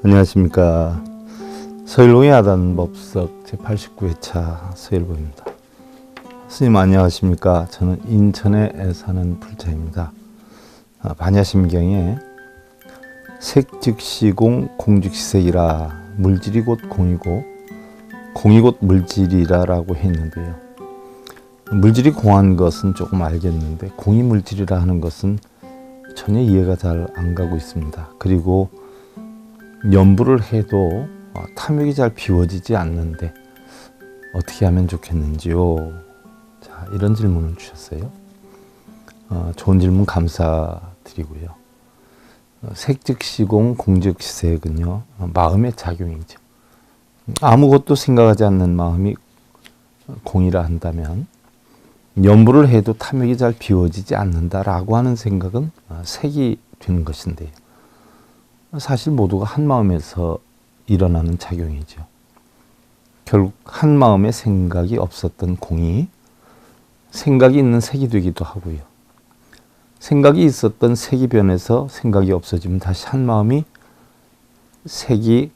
안녕하십니까. 서일봉의 아단법석 제89회차 서일봉입니다. 스님 안녕하십니까. 저는 인천에 사는 불자입니다. 반야심경에 색즉시공 공즉시색이라 물질이 곧 공이고 공이 곧 물질이라 라고 했는데요. 물질이 공한 것은 조금 알겠는데 공이 물질이라 하는 것은 전혀 이해가 잘 안 가고 있습니다. 그리고 연부를 해도 탐욕이 잘 비워지지 않는데 어떻게 하면 좋겠는지요? 자, 이런 질문을 주셨어요. 좋은 질문 감사드리고요. 색즉시공 공즉시색은요, 마음의 작용이죠. 아무것도 생각하지 않는 마음이 공이라 한다면 연부를 해도 탐욕이 잘 비워지지 않는다라고 하는 생각은 색이 되는 것인데요. 사실 모두가 한 마음에서 일어나는 작용이죠. 결국 한 마음에 생각이 없었던 공이 생각이 있는 색이 되기도 하고요. 생각이 있었던 색이 변해서 생각이 없어지면 다시 한 마음이 색이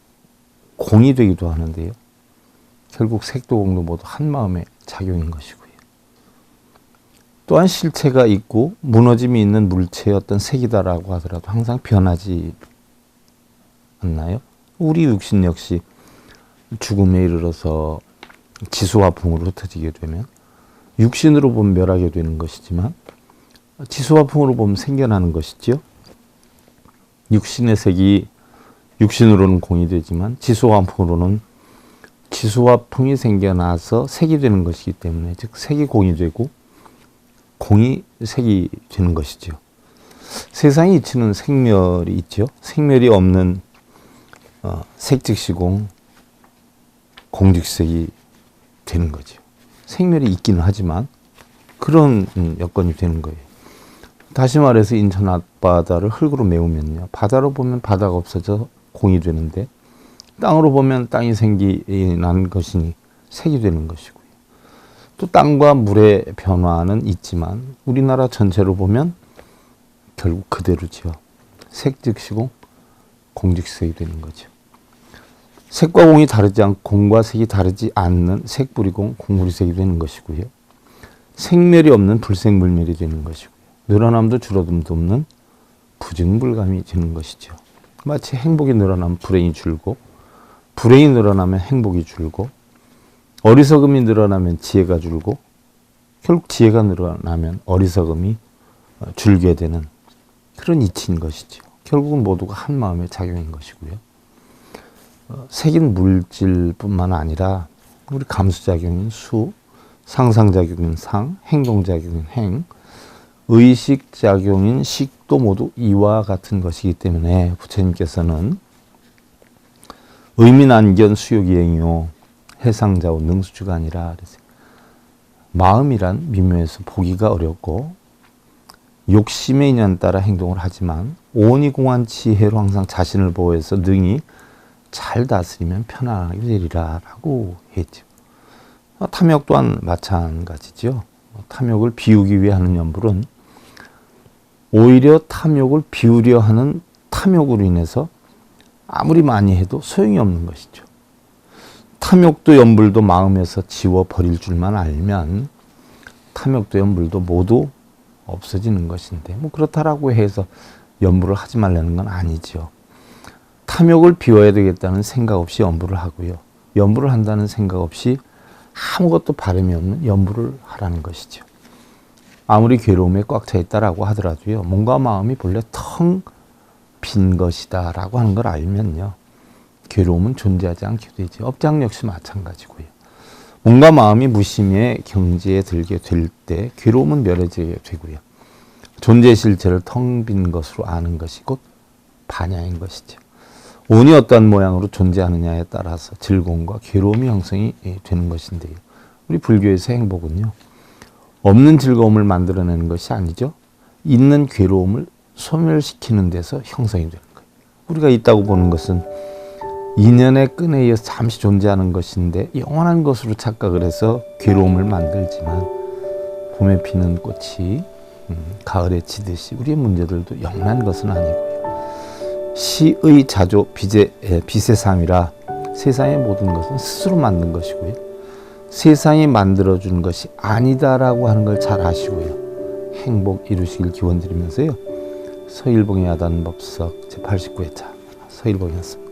공이 되기도 하는데요. 결국 색도 공도 모두 한 마음의 작용인 것이고요. 또한 실체가 있고 무너짐이 있는 물체의 어떤 색이다라고 하더라도 항상 변하지 않나요? 우리 육신 역시 죽음에 이르러서 지수화풍으로 흩어지게 되면 육신으로 보면 멸하게 되는 것이지만 지수화풍으로 보면 생겨나는 것이죠. 육신의 색이 육신으로는 공이 되지만 지수화풍으로는 지수화풍이 생겨나서 색이 되는 것이기 때문에 즉 색이 공이 되고 공이 색이 되는 것이죠. 세상에 이치는 생멸이 있죠. 생멸이 없는 색즉시공 공즉시색이 되는 거죠. 생멸이 있기는 하지만 그런 여건이 되는 거예요. 다시 말해서 인천 앞바다를 흙으로 메우면요, 바다로 보면 바다가 없어져 공이 되는데 땅으로 보면 땅이 생기난 것이니 색이 되는 것이고요. 또 땅과 물의 변화는 있지만 우리나라 전체로 보면 결국 그대로죠. 색즉시공 공즉시색이 되는 거죠. 색과 공이 다르지 않고 공과 색이 다르지 않는 색불이공 공불이색이 되는 것이고요. 생멸이 없는 불생불멸이 되는 것이고요. 늘어남도 줄어듦도 없는 부증불감이 되는 것이죠. 마치 행복이 늘어나면 불행이 줄고 불행이 늘어나면 행복이 줄고 어리석음이 늘어나면 지혜가 줄고 결국 지혜가 늘어나면 어리석음이 줄게 되는 그런 이치인 것이죠. 결국은 모두가 한 마음의 작용인 것이고요. 색인 물질뿐만 아니라 우리 감수작용인 수, 상상작용인 상, 행동작용인 행, 의식작용인 식도 모두 이와 같은 것이기 때문에 부처님께서는 의민안견 수요기행이요 해상자오 능수주가 아니라 그랬어요. 마음이란 미묘해서 보기가 어렵고 욕심의 인연 따라 행동을 하지만 오온이 공한 지혜로 항상 자신을 보호해서 능히 잘 다스리면 편안하게 되리라 라고 했죠. 탐욕 또한 마찬가지죠. 탐욕을 비우기 위해 하는 연불은 오히려 탐욕을 비우려 하는 탐욕으로 인해서 아무리 많이 해도 소용이 없는 것이죠. 탐욕도 연불도 마음에서 지워버릴 줄만 알면 탐욕도 연불도 모두 없어지는 것인데 그렇다라고 해서 연불을 하지 말라는 건 아니죠. 탐욕을 비워야 되겠다는 생각 없이 연불을 하고요. 연불을 한다는 생각 없이 아무것도 바람이 없는 연불을 하라는 것이죠. 아무리 괴로움에 꽉 차 있다라고 하더라도요. 몸과 마음이 본래 텅 빈 것이다 라고 하는 걸 알면요. 괴로움은 존재하지 않게 되죠. 업장 역시 마찬가지고요. 몸과 마음이 무심의 경지에 들게 될 때 괴로움은 멸해지게 되고요. 존재 실체를 텅 빈 것으로 아는 것이 곧 반야인 것이죠. 온이 어떠한 모양으로 존재하느냐에 따라서 즐거움과 괴로움이 형성이 되는 것인데요. 우리 불교에서 행복은요. 없는 즐거움을 만들어내는 것이 아니죠. 있는 괴로움을 소멸시키는 데서 형성이 되는 거예요. 우리가 있다고 보는 것은 인연의 끈에 의해서 잠시 존재하는 것인데 영원한 것으로 착각을 해서 괴로움을 만들지만 봄에 피는 꽃이 가을에 지듯이 우리의 문제들도 영원한 것은 아니고요. 시의 자조 빛의 삶이라 세상의 모든 것은 스스로 만든 것이고요. 세상이 만들어주는 것이 아니다라고 하는 걸 잘 아시고요. 행복 이루시길 기원드리면서요. 서일봉의 야단법석 제89회차 서일봉이었습니다.